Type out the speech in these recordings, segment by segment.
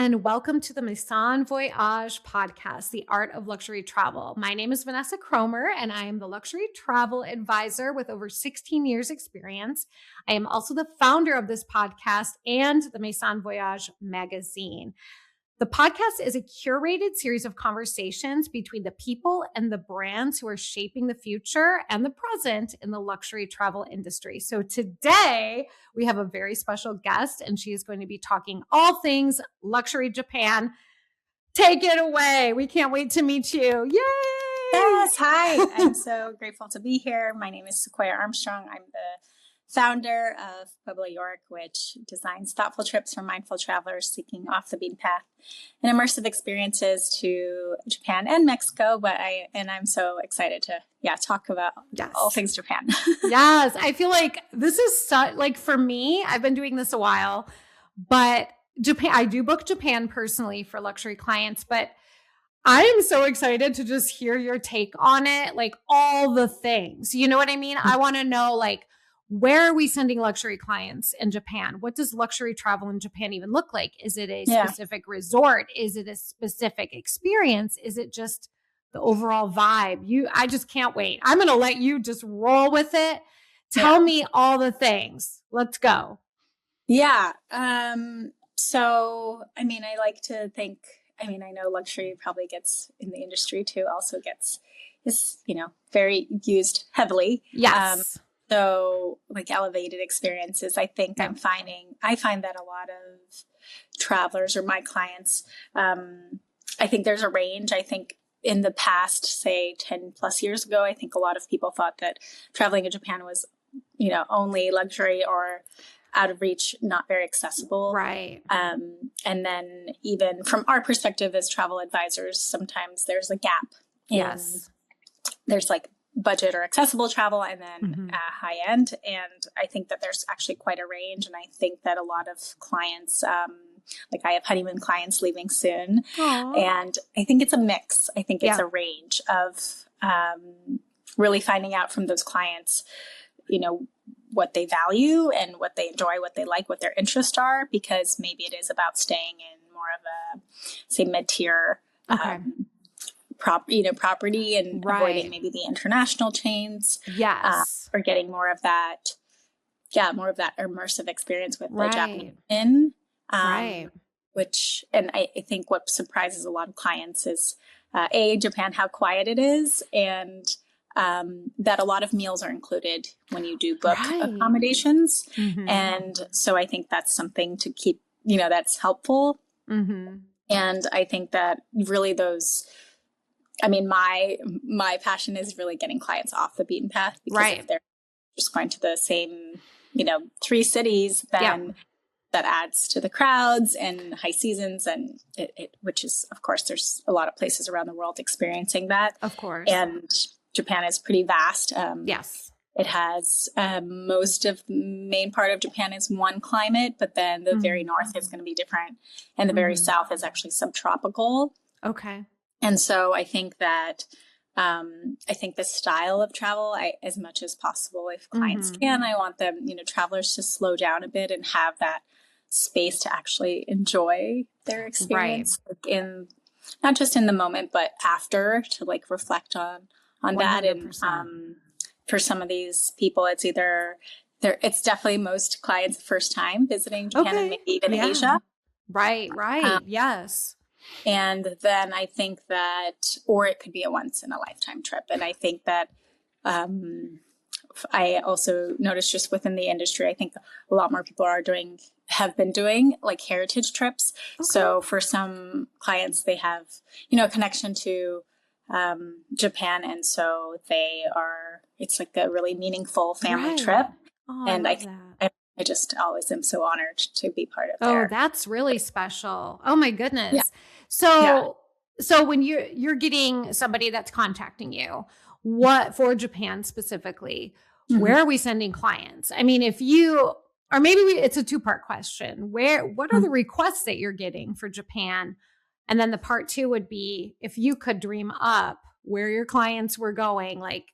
and welcome to the Maison Voyage podcast, the art of luxury travel. My name is Vanessa Cromer, and I am the luxury travel advisor with over 16 years experience. I am also the founder of this podcast and the Maison Voyage magazine. The podcast is a curated series of conversations between the people and the brands who are shaping the future and the present in the luxury travel industry. So today we have a very special guest, and she is going to be talking all things luxury Japan. Take it away. We can't wait to meet you. Yay! Yes, hi. I'm so grateful to be here. My name is Sequoia Armstrong. I'm the founder of Pueblo York, which designs thoughtful trips for mindful travelers seeking off the beaten path and immersive experiences to Japan and Mexico. I'm so excited to talk about all things Japan. Yes, I feel like this is like for me, I've been doing this a while, but Japan, I do book Japan personally for luxury clients, but I am so excited to just hear your take on it, like all the things. You know what I mean? I want to know, like, where are we sending luxury clients in Japan? What does luxury travel in Japan even look like? Is it a specific resort? Is it a specific experience? Is it just the overall vibe? I just can't wait. I'm going to let you just roll with it. Tell me all the things. Let's go. Yeah. So, I mean, I like to think, I know luxury probably gets in the industry too, also is very used heavily. Yes. So like elevated experiences, I think I find that a lot of travelers or my clients, I think there's a range. I think in the past, say 10 plus years ago, I think a lot of people thought that traveling to Japan was, only luxury or out of reach, not very accessible. Right. And then even from our perspective as travel advisors, sometimes there's a gap. Yes. There's like budget or accessible travel and then high end. And I think that there's actually quite a range. And I think that a lot of clients, like I have honeymoon clients leaving soon. Aww. And I think it's a mix. I think it's a range of really finding out from those clients, what they value and what they enjoy, what they like, what their interests are, because maybe it is about staying in more of a, say, mid-tier property and avoiding maybe the international chains. Yes. Or getting more of that immersive experience with the Japanese Inn. Which, and I think what surprises a lot of clients is, Japan, how quiet it is, and that a lot of meals are included when you do book accommodations. And so I think that's something to keep, that's helpful. And I think that really my passion is really getting clients off the beaten path, because if they're just going to the same, 3 cities, then that adds to the crowds and high seasons. And which is, of course, there's a lot of places around the world experiencing that. Of course. And Japan is pretty vast. Yes. It has most of the main part of Japan is one climate, but then the very north is going to be different. And the very south is actually subtropical. Okay. And so I think that the style of travel, as much as possible, if clients can, I want them, travelers to slow down a bit and have that space to actually enjoy their experience in not just in the moment, but after, to like reflect on 100%. That. And for some of these people, it's definitely most clients' first time visiting Japan and maybe even Asia. Right. Yes. And then I think that, or it could be a once in a lifetime trip. And I think that I also noticed just within the industry, I think a lot more people have been doing like heritage trips. Okay. So for some clients, they have, a connection to Japan. And so it's like a really meaningful family trip. Oh, and I just always am so honored to be part of Oh, that's really special. Oh my goodness. Yeah. So when you're getting somebody that's contacting you, what for Japan specifically, where are we sending clients? I mean, or maybe it's a 2-part question. What are the requests that you're getting for Japan? And then the part 2 would be, if you could dream up where your clients were going, like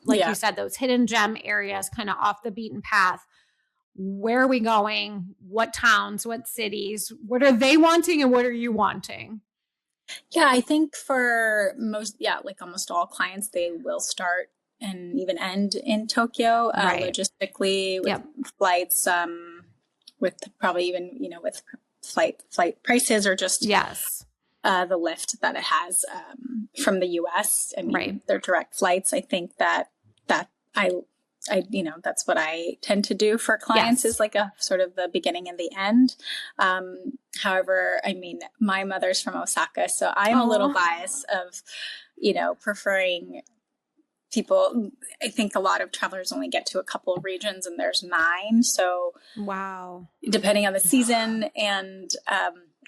you said, those hidden gem areas, kind of off the beaten path. where are we going? What towns, what cities, what are they wanting and what are you wanting? Yeah, I think for most, like almost all clients, they will start and even end in Tokyo, logistically with flights, with probably even, with flight prices or just the lift that it has from the US. I mean, their direct flights. I think that I that's what I tend to do for clients is like a sort of the beginning and the end. However, I mean, my mother's from Osaka, so I'm a little biased of, preferring people. I think a lot of travelers only get to a couple of regions and there's 9. So depending on the season and,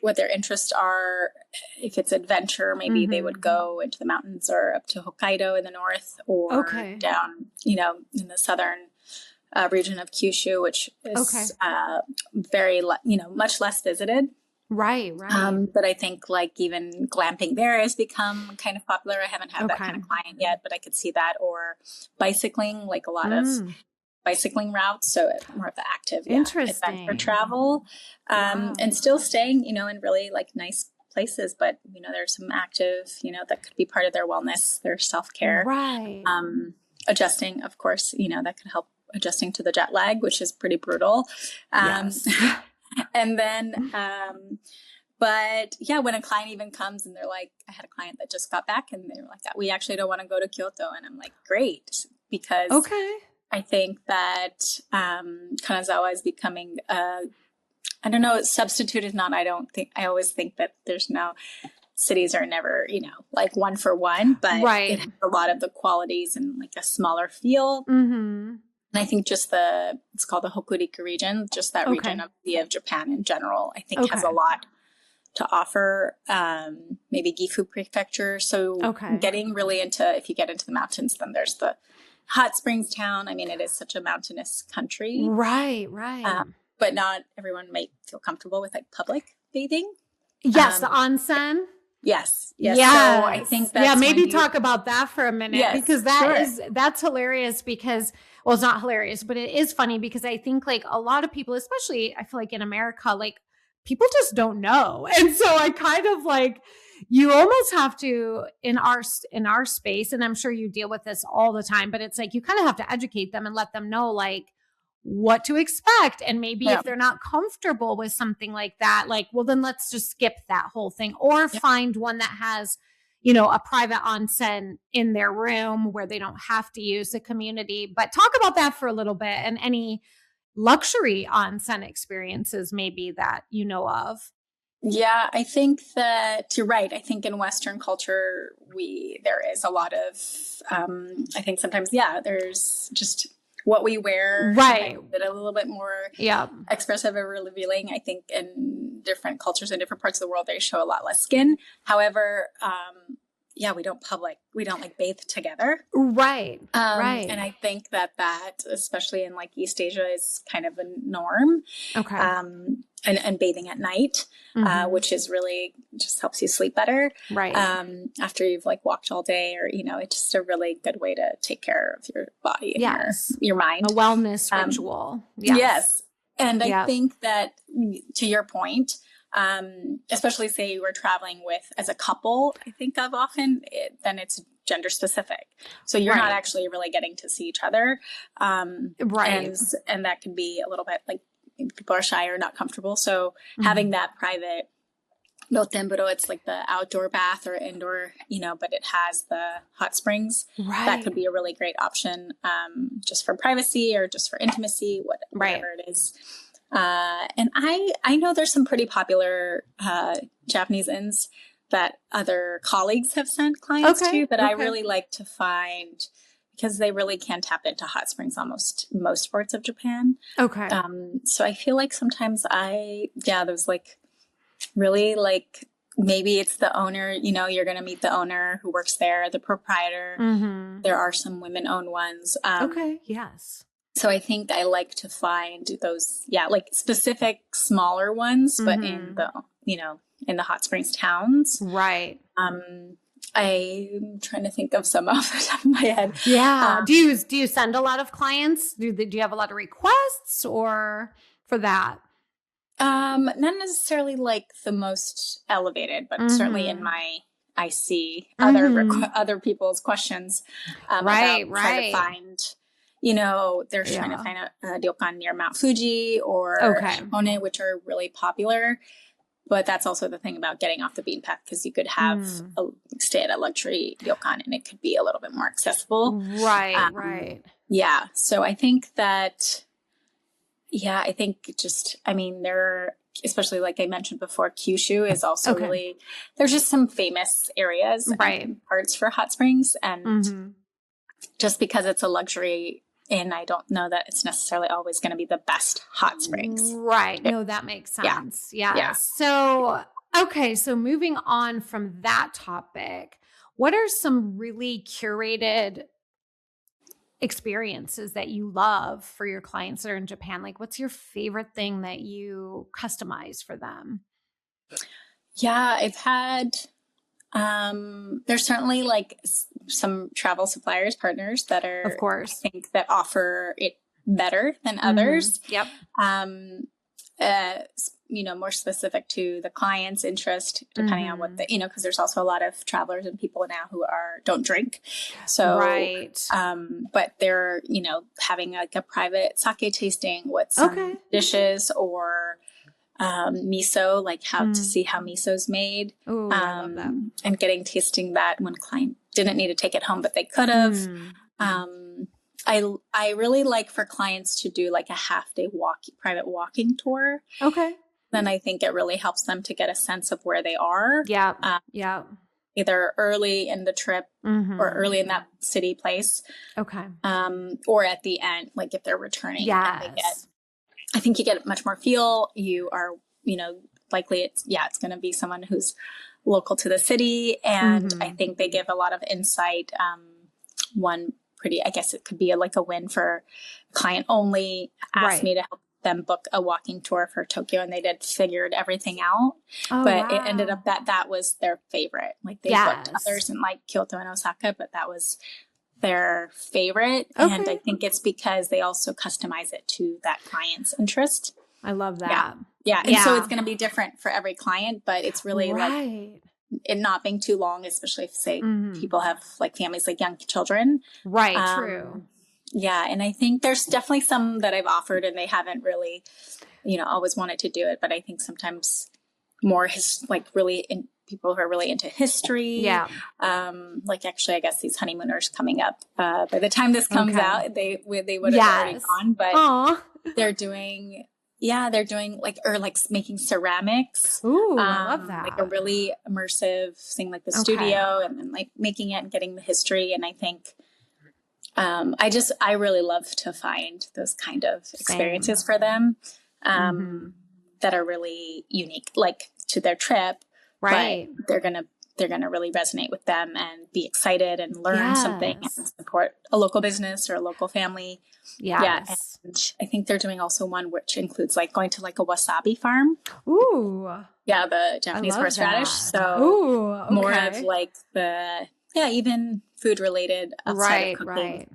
what their interests are, if it's adventure, maybe they would go into the mountains or up to Hokkaido in the north or down, in the southern region of Kyushu, which is very, much less visited. Right. But I think like even glamping there has become kind of popular. I haven't had that kind of client yet, but I could see that, or bicycling, like a lot of bicycling routes. So more of the active adventure travel, and still staying, in really like nice places, but there's some active, that could be part of their wellness, their self-care, adjusting, of course, that could help adjusting to the jet lag, which is pretty brutal. And then, but yeah, when a client even comes and they're like, I had a client that just got back and they were like, we actually don't want to go to Kyoto. And I'm like, great, because I think that Kanazawa is becoming, I don't know, substitute is not, I always think that there's no, cities are never, like one for one, but it has a lot of the qualities and like a smaller feel. And I think just it's called the Hokuriku region, just that region of Japan in general, I think has a lot to offer. Maybe Gifu Prefecture. So getting really into, if you get into the mountains, then there's the hot springs town. I mean, it is such a mountainous country. Right. But not everyone might feel comfortable with like public bathing. Yes, the onsen. Yes. So I think that's maybe talk about that for a minute, because that's hilarious because, well, it's not hilarious, but it is funny because I think like a lot of people, especially I feel like in America, like people just don't know. And so I kind of like, you almost have to in our space, and I'm sure you deal with this all the time, but it's like, you kind of have to educate them and let them know like what to expect. And maybe if they're not comfortable with something like that, like, well, then let's just skip that whole thing or find one that has, a private onsen in their room where they don't have to use the community. But talk about that for a little bit and any luxury onsen experiences maybe that you know of. Yeah, I think that you're right. I think in Western culture, there is a lot of, I think sometimes, there's just what we wear, but a little bit more expressive or revealing. I think in different cultures in different parts of the world, they show a lot less skin. However, we don't like bathe together. Right. And I think that especially in like East Asia is kind of a norm. And bathing at night, which is really just helps you sleep better. Right. After you've like walked all day or, it's just a really good way to take care of your body and your mind. A wellness ritual. Yes. And I think that to your point, especially say you were traveling as a couple, I think of often, then it's gender specific. So you're not actually really getting to see each other. And that can be a little bit like, people are shy or not comfortable. So having that private rotemburo, it's like the outdoor bath or indoor, but it has the hot springs. That could be a really great option, just for privacy or just for intimacy, whatever it is. And I know there's some pretty popular Japanese inns that other colleagues have sent clients to that I really like to find, because they really can tap into hot springs almost most parts of Japan. So I feel like sometimes there's like really like, maybe it's the owner, you're going to meet the owner who works there, the proprietor. There are some women-owned ones. So I think I like to find those, like specific smaller ones, but in the, in the hot springs towns. I'm trying to think of some off the top of my head. Yeah. Do you send a lot of clients? Do you have a lot of requests or for that? Not necessarily like the most elevated, but certainly in I see other people's questions about trying to find, they're trying to find a ryokan near Mount Fuji or Hakone, which are really popular. But that's also the thing about getting off the beaten path, because you could have stay at a luxury ryokan and it could be a little bit more accessible. Right. Yeah. So I think that, there, especially like I mentioned before, Kyushu is also really, there's just some famous areas and parts for hot springs. And just because it's a luxury inn, I don't know that it's necessarily always going to be the best hot springs. Right. No, that makes sense. Yeah. So, so moving on from that topic, what are some really curated experiences that you love for your clients that are in Japan? Like, what's your favorite thing that you customize for them? Yeah, I've had, there's certainly like some travel suppliers, partners that are, of course, I think that offer it better than others. Yep. More specific to the client's interest, depending on what because there's also a lot of travelers and people now who don't drink. So, but they're, having like a private sake tasting with some dishes or, miso, like how to see how miso's made. Ooh, I love that. And tasting that when client didn't need to take it home, but they could have. I really like for clients to do like a half-day private walking tour. Okay. Then I think it really helps them to get a sense of where they are. Yeah. Either early in the trip or early in that city place. Okay. Or at the end, like if they're returning. Yes. I think you get much more feel. You are, likely it's going to be someone who's local to the city. And I think they give a lot of insight. I guess it could be like a win for client only asked me to help them book a walking tour for Tokyo, and they figured everything out. It ended up that was their favorite. Like they booked others in like Kyoto and Osaka, but that was their favorite. And I think it's because they also customize it to that client's interest. I love that. Yeah. And so it's going to be different for every client, but it's really like it not being too long, especially if say people have like families, like young children. Right. True. Yeah. And I think there's definitely some that I've offered and they haven't really, always wanted to do it. But I think sometimes more people who are really into history. Yeah. Like actually, I guess these honeymooners coming up, by the time this comes out, they would have already gone, but they're doing making ceramics. Ooh, I love that. Like a really immersive thing, like the studio, and then like making it and getting the history. And I think, I really love to find those kind of experiences for them, that are really unique, like to their trip, right? But they're gonna really resonate with them and be excited and learn something and support a local business or a local family. Yeah. And I think they're doing also one which includes like going to like a wasabi farm. Ooh. Yeah, the Japanese horseradish. So more of like even food related outside of cooking. Right.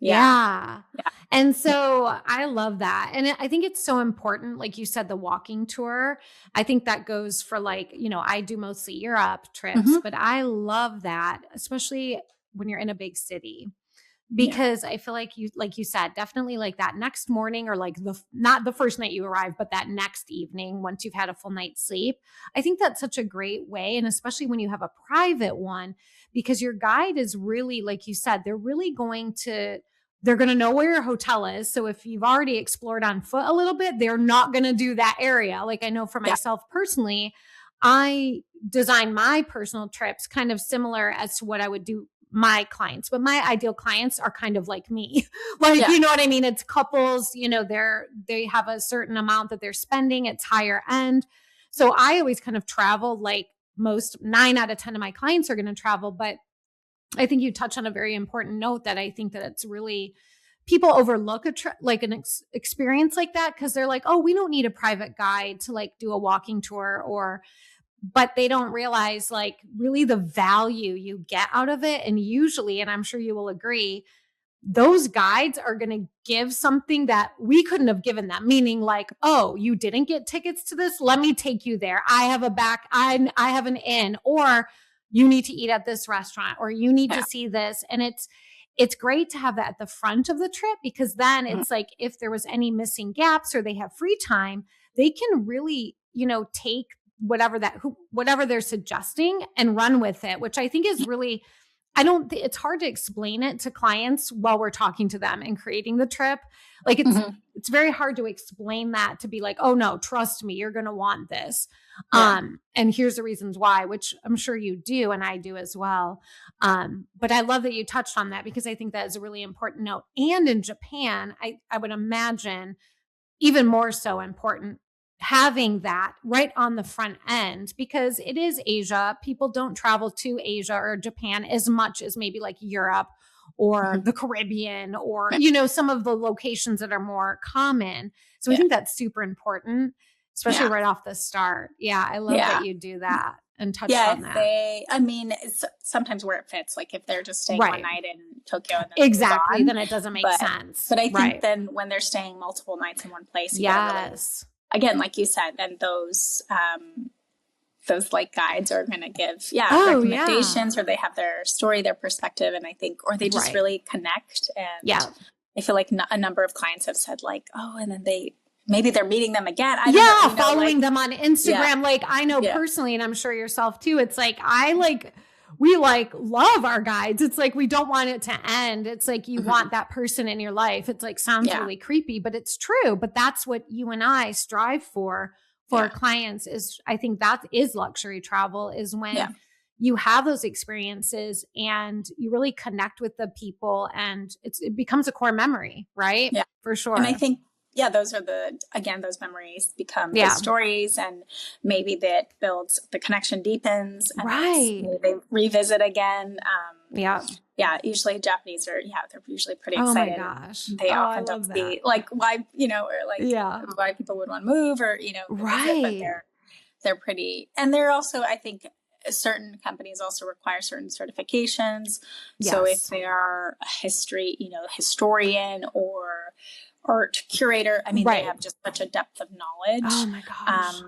Yeah. And so I love that. And I think it's so important. Like you said, the walking tour, I think that goes for like, I do mostly Europe trips, but I love that, especially when you're in a big city, because I feel like you said, definitely like that next morning or like not the first night you arrive, but that next evening, once you've had a full night's sleep, I think that's such a great way. And especially when you have a private one, because your guide is really, like you said, they're going to know where your hotel is. So if you've already explored on foot a little bit, they're not going to do that area. Like I know for myself personally, I design my personal trips kind of similar as to what I would do my clients, but my ideal clients are kind of like me. You know what I mean? It's couples, they have a certain amount that they're spending. It's higher end. So I always kind of travel like most 9 out of 10 of my clients are going to travel, but I think you touch on a very important note that I think that it's really, people overlook an experience like that because they're like, oh, we don't need a private guide to like do a walking tour, or but they don't realize like really the value you get out of it. And usually, and I'm sure you will agree, those guides are going to give something that we couldn't have given them, meaning like, oh, you didn't get tickets to this? Let me take you there. I have I have an inn, or you need to eat at this restaurant, or you need to see this. And it's great to have that at the front of the trip, because then it's like, if there was any missing gaps or they have free time, they can really, take whatever they're suggesting and run with it, which I think is really, it's hard to explain it to clients while we're talking to them and creating the trip. Like it's very hard to explain that, to be like, oh no, trust me, you're going to want this. And here's the reasons why, which I'm sure you do. And I do as well. But I love that you touched on that, because I think that is a really important note. And in Japan, I would imagine even more so important, having that right on the front end, because it is Asia. People don't travel to Asia or Japan as much as maybe like Europe or the Caribbean, or, some of the locations that are more common. So I think that's super important, especially right off the start. Yeah. I love that you do that and touch on that. It's sometimes where it fits, like if they're just staying one night in Tokyo. And then then it doesn't make sense. But I think then when they're staying multiple nights in one place, again, like you said, then those like guides are going to give, recommendations, or they have their story, their perspective. And I think, or they just really connect. And I feel like a number of clients have said like, oh, and then maybe they're meeting them again. I don't know, following them on Instagram. Yeah. Like I know personally, and I'm sure yourself too. It's like, we love our guides. It's like, we don't want it to end. It's like, you want that person in your life. It's like, sounds really creepy, but it's true. But that's what you and I strive for our clients, is I think that is luxury travel, is when you have those experiences and you really connect with the people, and it becomes a core memory, right? Yeah, for sure. And I think, those are those memories become the stories, and maybe that builds, the connection deepens, and maybe they revisit again. Usually Japanese are, they're usually pretty excited. Oh my gosh. They often don't see like why, or like why people would want to move, or, visit, but they're pretty, and they're also, I think, certain companies also require certain certifications. Yes. So if they are a historian or art curator, they have just such a depth of knowledge. Oh my gosh.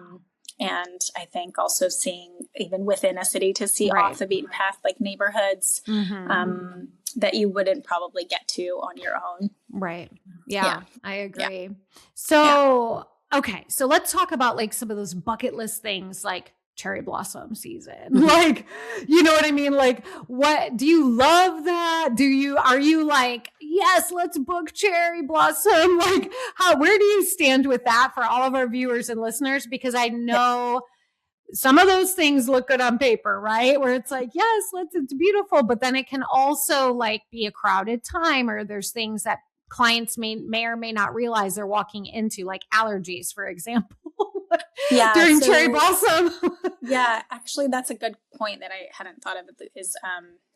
And I think also seeing, even within a city, to see off the beaten path, like neighborhoods that you wouldn't probably get to on your own. Right. Yeah. I agree. Yeah. So, okay. So let's talk about like some of those bucket list things, like cherry blossom season. Like, you know what I mean? Like, what do you love that? Are you like, yes, let's book cherry blossom? Like, where do you stand with that for all of our viewers and listeners? Because I know some of those things look good on paper, right? Where it's like, yes, it's beautiful, but then it can also like be a crowded time, or there's things that clients may or may not realize they're walking into, like allergies, for example. During cherry blossom. Actually, that's a good point that I hadn't thought of. Is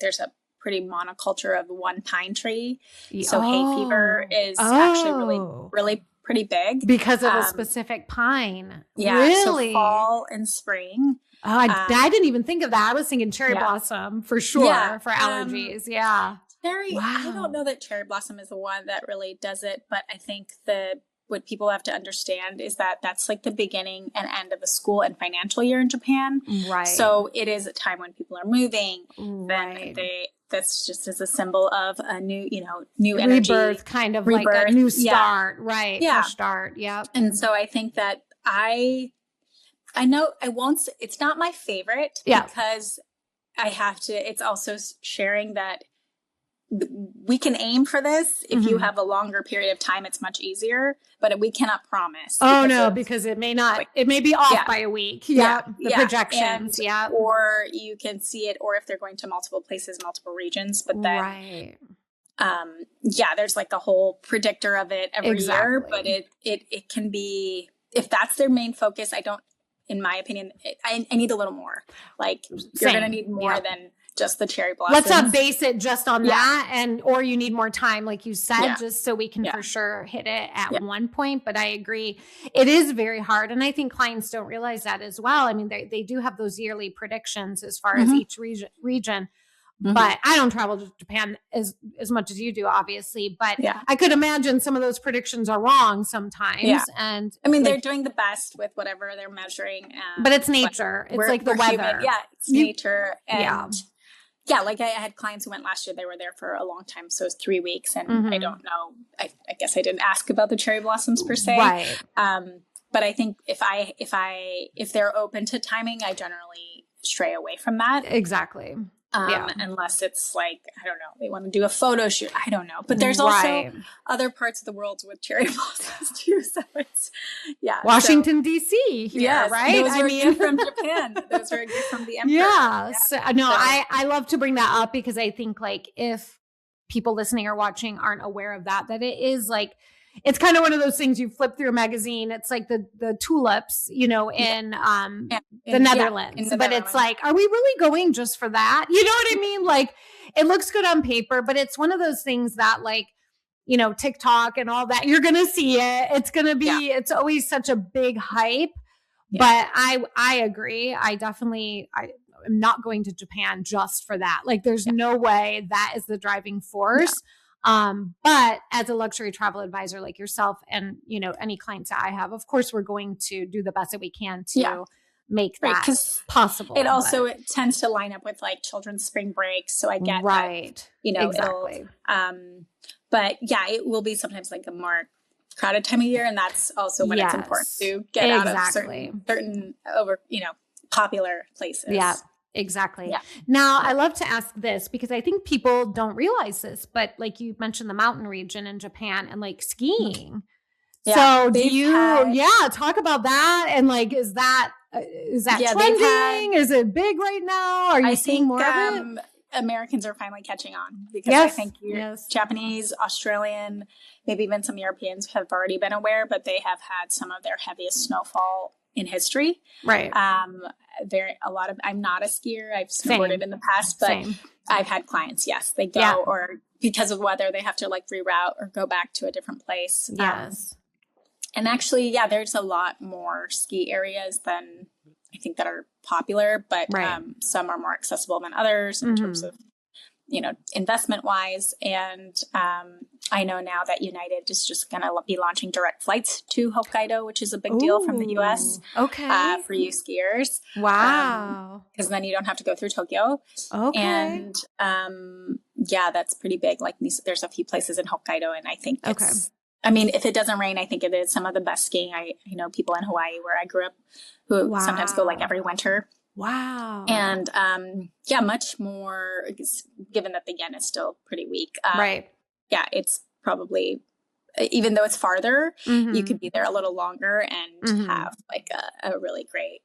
there's a pretty monoculture of one pine tree, so hay fever is actually really pretty big because of a specific pine. Yeah, really? So fall and spring. Oh, I didn't even think of that. I was thinking cherry blossom for sure for allergies. Cherry. I don't know that cherry blossom is the one that really does it, but I think what people have to understand is that that's like the beginning and end of the school and financial year in Japan. Right. So it is a time when people are moving. Right. Then that's just as a symbol of a new energy. Rebirth, kind of like a new start. Right. Yeah. Fresh start. Yeah. And so I think that I know I won't, it's not my favorite because I have to, it's also sharing that we can aim for this. If you have a longer period of time, it's much easier, but we cannot promise. Oh no, because it may not, it may be off by a week. The projections. Or you can see it, or if they're going to multiple places, multiple regions, but then, there's like a whole predictor of it every year, but it can be, if that's their main focus, in my opinion, I need a little more. Like you're going to need more than just the cherry blossoms. Let's not base it just on that, or you need more time, like you said, just so we can for sure hit it at one point. But I agree, it is very hard, and I think clients don't realize that as well. I mean, they do have those yearly predictions as far as each region. But I don't travel to Japan as much as you do, obviously. But I could imagine some of those predictions are wrong sometimes. Yeah. And I mean, they're doing the best with whatever they're measuring. But it's nature. It's like the weather. Human. Yeah, it's nature. And like I had clients who went last year. They were there for a long time. So it's 3 weeks. And I don't know. I guess I didn't ask about the cherry blossoms per se. Right. But I think if they're open to timing, I generally stray away from that. Exactly. Unless it's like, I don't know, they want to do a photo shoot. I don't know. But there's also other parts of the world with cherry blossoms too. So it's, Washington, D.C. here, right? Those were gifts from Japan. Those were gifts from the emperor. I love to bring that up because I think like if people listening or watching aren't aware of that it is like, it's kind of one of those things you flip through a magazine. It's like the tulips, in the Netherlands. But it's like, are we really going just for that? You know what I mean? Like, it looks good on paper, but it's one of those things that like, TikTok and all that, you're going to see it. It's going to be, it's always such a big hype. Yeah. But I agree. I am not going to Japan just for that. Like, there's no way that is the driving force. Yeah. But as a luxury travel advisor like yourself and, any clients that I have, of course, we're going to do the best that we can to make that possible. It also it tends to line up with like children's spring breaks. So I get that, exactly. But it will be sometimes like a more crowded time of year. And that's also when it's important to get out of certain over, popular places. Yeah. Exactly. Yeah. Now, I love to ask this because I think people don't realize this, but like you mentioned the mountain region in Japan and like skiing. Yeah, so do you, talk about that. And like, is that trending? Is it big right now? Are you seeing more of it? Americans are finally catching on because I think Japanese, Australian, maybe even some Europeans have already been aware, but they have had some of their heaviest snowfall in history. Right. I'm not a skier. I've snowboarded in the past, but I've had clients. Yes, they go or because of weather, they have to like reroute or go back to a different place. Yes. And actually, there's a lot more ski areas than I think that are popular, but some are more accessible than others in terms of, investment wise. And I know now that United is just going to be launching direct flights to Hokkaido, which is a big deal from the US. Okay. For you skiers. Wow. Because then you don't have to go through Tokyo. Okay. And that's pretty big. Like there's a few places in Hokkaido, and I think I mean, if it doesn't rain, I think it is some of the best skiing. I know people in Hawaii where I grew up who sometimes go like every winter. Wow. And much more, given that the yen is still pretty weak. Right. Yeah, it's probably, even though it's farther, you could be there a little longer and have like a really great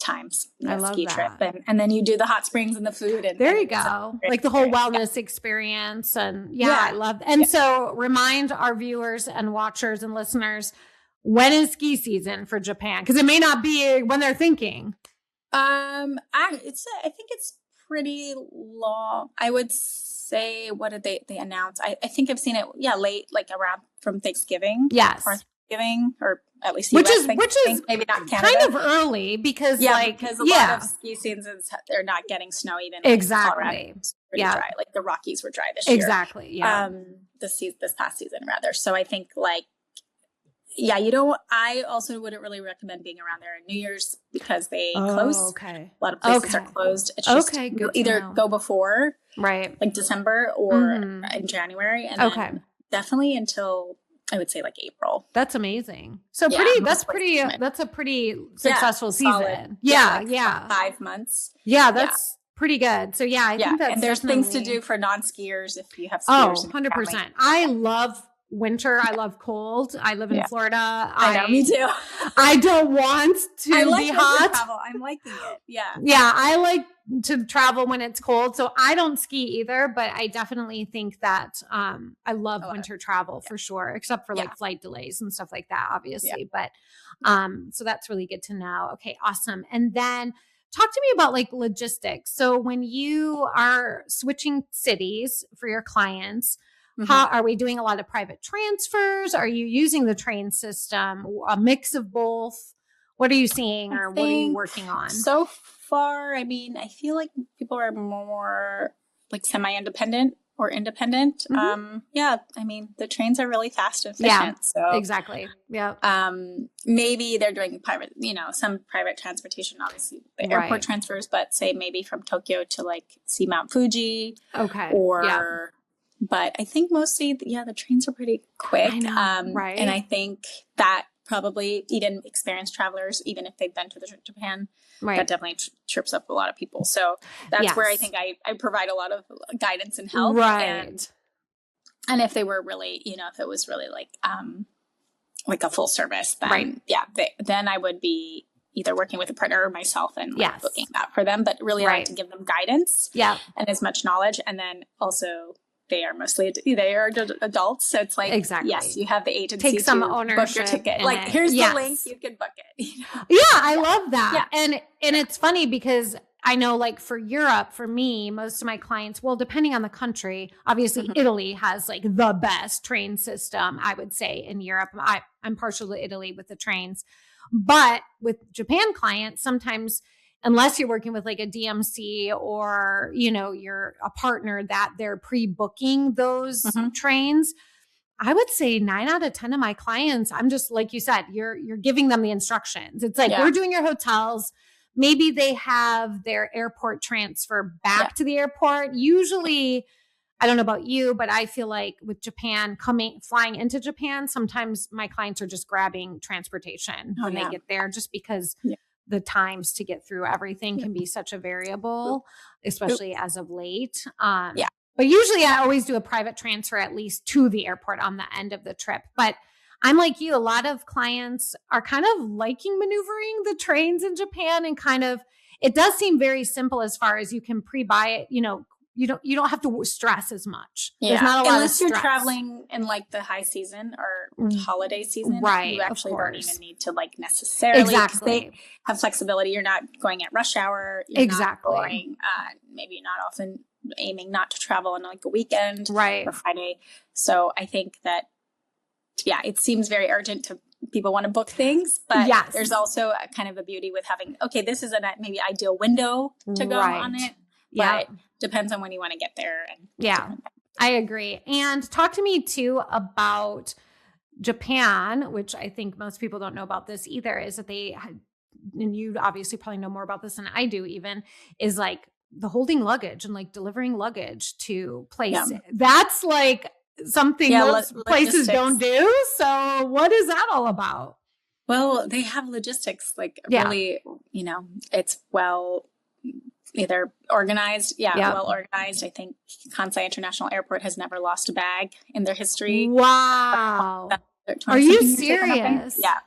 time ski trip. And then you do the hot springs and the food. And there you go. Like the whole wellness experience. And I love that. And so remind our viewers and watchers and listeners, when is ski season for Japan? Because it may not be when they're thinking. I think it's pretty long. I would say, what did they announce? I think I've seen it. Yeah. Late, like around from Thanksgiving. Yes. Or Thanksgiving, or at least which US is maybe not Canada. Kind of early because because a lot of ski seasons, they're not getting snow even. Exactly. Colorado, it's pretty dry. Like the Rockies were dry this year. Exactly. Yeah. This past season rather. So I think like, I also wouldn't really recommend being around there on New Year's because they close. Okay. A lot of places are closed. It's just either go before, right, like December or in January, and then definitely until I would say like April. That's amazing. So that's a pretty successful season. Solid. Yeah. 5 months. Yeah, that's pretty good. So I think that's and there's things to do for non-skiers if you have skiers. 100%. I love winter. I love cold. I live in Florida. I know, me too. I don't want to be hot. Travel. I'm liking it. Yeah. Yeah. I like to travel when it's cold. So I don't ski either, but I definitely think that I love winter travel for sure, except for like flight delays and stuff like that, obviously. But so that's really good to know. Okay, awesome. And then talk to me about like logistics. So when you are switching cities for your clients, how are we doing a lot of private transfers? Are you using the train system? A mix of both? What are you seeing, or what are you working on? So far, I mean, I feel like people are more like semi-independent or independent. Yeah, I mean, the trains are really fast and efficient. So exactly. Yeah. Maybe they're doing private, some private transportation, obviously the airport transfers, but say maybe from Tokyo to like see Mount Fuji. Okay. But I think mostly, the trains are pretty quick. I know, right. And I think that probably even experienced travelers, even if they've been to Japan, that definitely trips up a lot of people. So that's where I think I provide a lot of guidance and help. Right. And if they were really, if it was really like a full service, then then I would be either working with a partner or myself and booking that for them. But really, I like to give them guidance and as much knowledge. And then also, they are adults. So it's like, yes, you have the agency take some to ownership, book your ticket. Like, here's the link, you can book it. Yeah, I love that. Yeah. And it's funny because I know, like, for Europe, for me, most of my clients, well, depending on the country, obviously Italy has like the best train system, I would say, in Europe. I'm partial to Italy with the trains. But with Japan clients, sometimes, unless you're working with like a DMC or, you're a partner that they're pre-booking those trains, I would say 9 out of 10 of my clients, I'm just, like you said, you're giving them the instructions. It's like, we're doing your hotels. Maybe they have their airport transfer back to the airport. Usually, I don't know about you, but I feel like with Japan, flying into Japan, sometimes my clients are just grabbing transportation when they get there, just because the times to get through everything can be such a variable, especially as of late. But usually I always do a private transfer at least to the airport on the end of the trip. But I'm like you, a lot of clients are kind of liking maneuvering the trains in Japan, and it does seem very simple as far as you can pre-buy it, you don't have to stress as much. There's not a lot unless of stress. You're traveling in like the high season or holiday season, you actually don't even need to like necessarily, they have flexibility. You're not going at rush hour. You're not going, maybe not often aiming not to travel on like a weekend or Friday. So I think that, it seems very urgent to people want to book things, but there's also a kind of a beauty with having, this is a maybe ideal window to go on it. But depends on when you want to get there. And I agree. And talk to me too about Japan, which I think most people don't know about this either, is that and you obviously probably know more about this than I do even, is like the holding luggage and like delivering luggage to places. That's like something most places don't do. So what is that all about? Well, they have logistics, like really, it's either organized, well organized. I think Kansai International Airport has never lost a bag in their history. Wow. Are you serious? Yeah.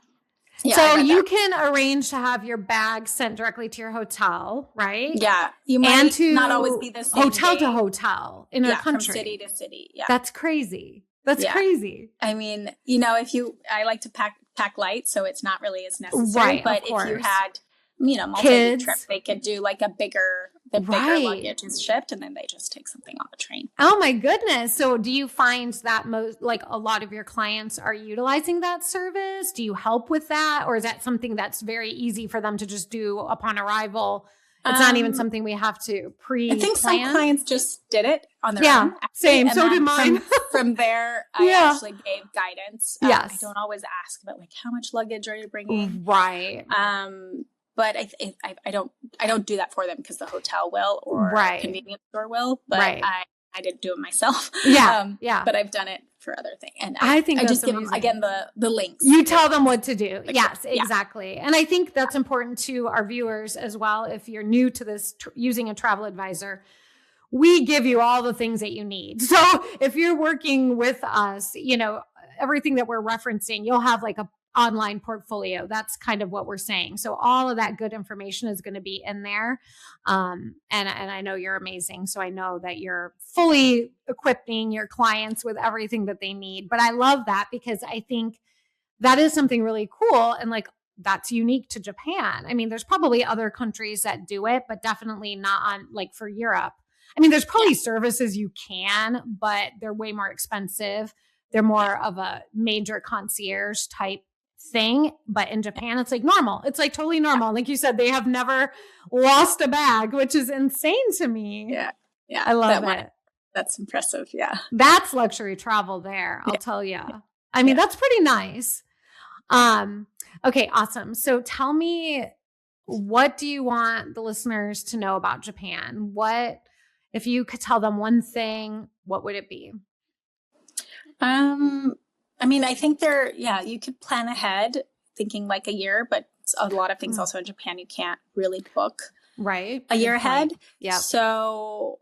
So you can arrange to have your bag sent directly to your hotel, right? Yeah. You might not always be the same hotel day. To hotel in a country. From city to city. Yeah. That's crazy. That's crazy. I mean, I like to pack light, so it's not really as necessary. Right, but if you had multi trip, they could do like the bigger luggage is shipped, and then they just take something on the train. Oh my goodness. So do you find that a lot of your clients are utilizing that service? Do you help with that? Or is that something that's very easy for them to just do upon arrival? It's not even something we have to pre-plan. I think some clients just did it on their own. Same. So did mine. From there, I actually gave guidance. I don't always ask about like, how much luggage are you bringing? Right. But I don't do that for them because the hotel will or convenience store will. But I didn't do it myself. But I've done it for other things. And I think I just give them again the links. You tell them what to do. Yes, exactly. And I think that's important to our viewers as well. If you're new to this, using a travel advisor, we give you all the things that you need. So if you're working with us, everything that we're referencing, you'll have like a online portfolio. That's kind of what we're saying. So all of that good information is going to be in there. And I know you're amazing. So I know that you're fully equipping your clients with everything that they need. But I love that because I think that is something really cool. And like that's unique to Japan. I mean, there's probably other countries that do it, but definitely not on like for Europe. I mean, there's probably services you can, but they're way more expensive. They're more of a major concierge type thing. But in Japan, it's like normal. It's like totally normal. Like you said, they have never lost a bag, which is insane to me. Yeah. Yeah. I love it. That's impressive. Yeah. That's luxury travel there. I'll tell you. I mean, that's pretty nice. Okay, awesome. So tell me, what do you want the listeners to know about Japan? What, if you could tell them one thing, what would it be? I mean, I think you could plan ahead thinking like a year, but a lot of things also in Japan, you can't really book a year ahead. Yeah. So,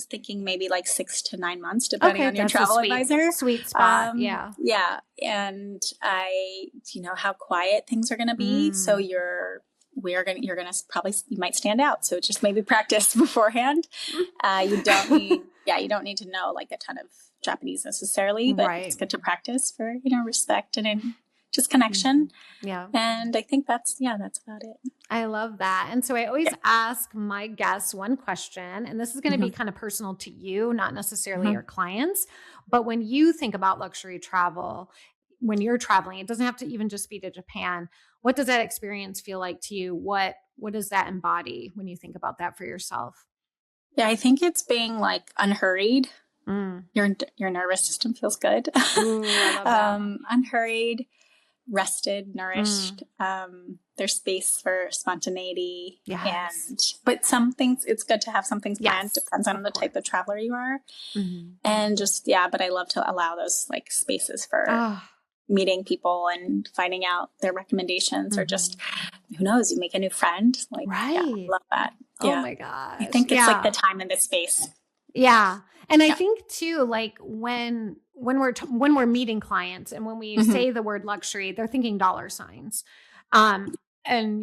thinking maybe like 6 to 9 months, depending on your travel advisor. Sweet spot. Yeah. And how quiet things are going to be. So you're going to probably, you might stand out. So just maybe practice beforehand. You don't need to know like a ton of Japanese necessarily, but it's good to practice for, respect and just connection. Yeah. And I think that's about it. I love that. And so I always ask my guests one question, and this is going to be kind of personal to you, not necessarily your clients, but when you think about luxury travel, when you're traveling, it doesn't have to even just be to Japan. What does that experience feel like to you? What does that embody when you think about that for yourself? Yeah, I think it's being like unhurried. Your nervous system feels good. Ooh, I love that. Unhurried, rested, nourished. There's space for spontaneity. Yes. But some things, it's good to have some things planned. Depends on the type of traveler you are. And just, but I love to allow those like spaces for meeting people and finding out their recommendations or just, who knows, you make a new friend. Like, I love that. Oh my gosh. I think it's like the time and the space. Yeah. And I think too, like when we're meeting clients and when we say the word luxury, they're thinking dollar signs. And,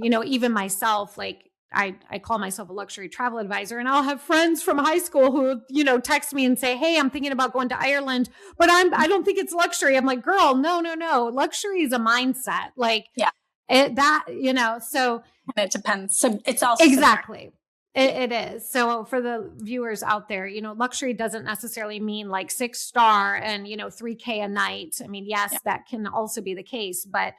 even myself, like I call myself a luxury travel advisor, and I'll have friends from high school who, text me and say, hey, I'm thinking about going to Ireland, but I don't think it's luxury. I'm like, girl, no. Luxury is a mindset. Like so. And it depends. So it's also exactly. It is. So for the viewers out there, luxury doesn't necessarily mean like 6-star and, $3,000 a night. I mean, yes, that can also be the case, but,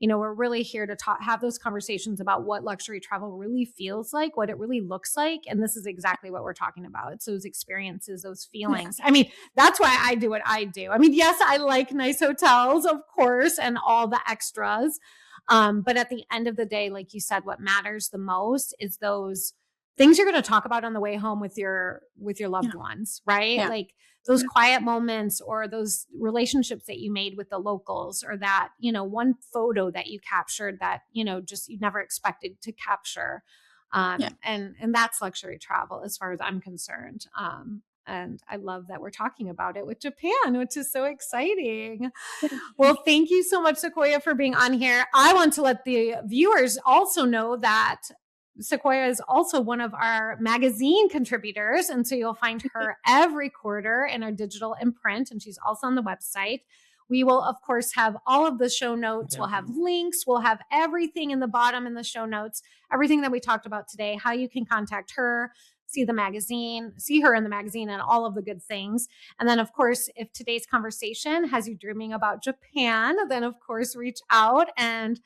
we're really here to have those conversations about what luxury travel really feels like, what it really looks like. And this is exactly what we're talking about. It's those experiences, those feelings. I mean, that's why I do what I do. I mean, yes, I like nice hotels, of course, and all the extras. But at the end of the day, like you said, what matters the most is those things you're going to talk about on the way home with your loved ones, right? Yeah. Like those quiet moments or those relationships that you made with the locals, or that, one photo that you captured that, just you never expected to capture. And that's luxury travel as far as I'm concerned. And I love that we're talking about it with Japan, which is so exciting. Well, thank you so much, Sequoia, for being on here. I want to let the viewers also know that Sequoia is also one of our magazine contributors. And so you'll find her every quarter in our digital and print. And she's also on the website. We will, of course, have all of the show notes. We'll have links. We'll have everything in the bottom in the show notes, everything that we talked about today, how you can contact her, see the magazine, see her in the magazine, and all of the good things. And then, of course, if today's conversation has you dreaming about Japan, then, of course, reach out and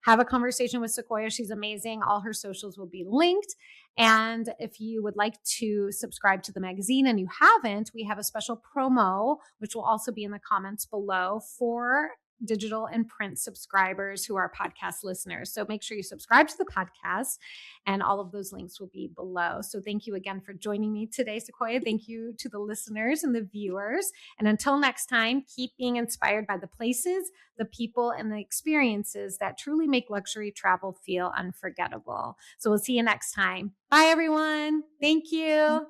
have a conversation with Sequoia. She's amazing. All her socials will be linked. And if you would like to subscribe to the magazine and you haven't, we have a special promo, which will also be in the comments below for digital and print subscribers who are podcast listeners. So make sure you subscribe to the podcast, and all of those links will be below. So thank you again for joining me today, Sequoia. Thank you to the listeners and the viewers. And until next time, keep being inspired by the places, the people, and the experiences that truly make luxury travel feel unforgettable. So we'll see you next time. Bye, everyone. Thank you.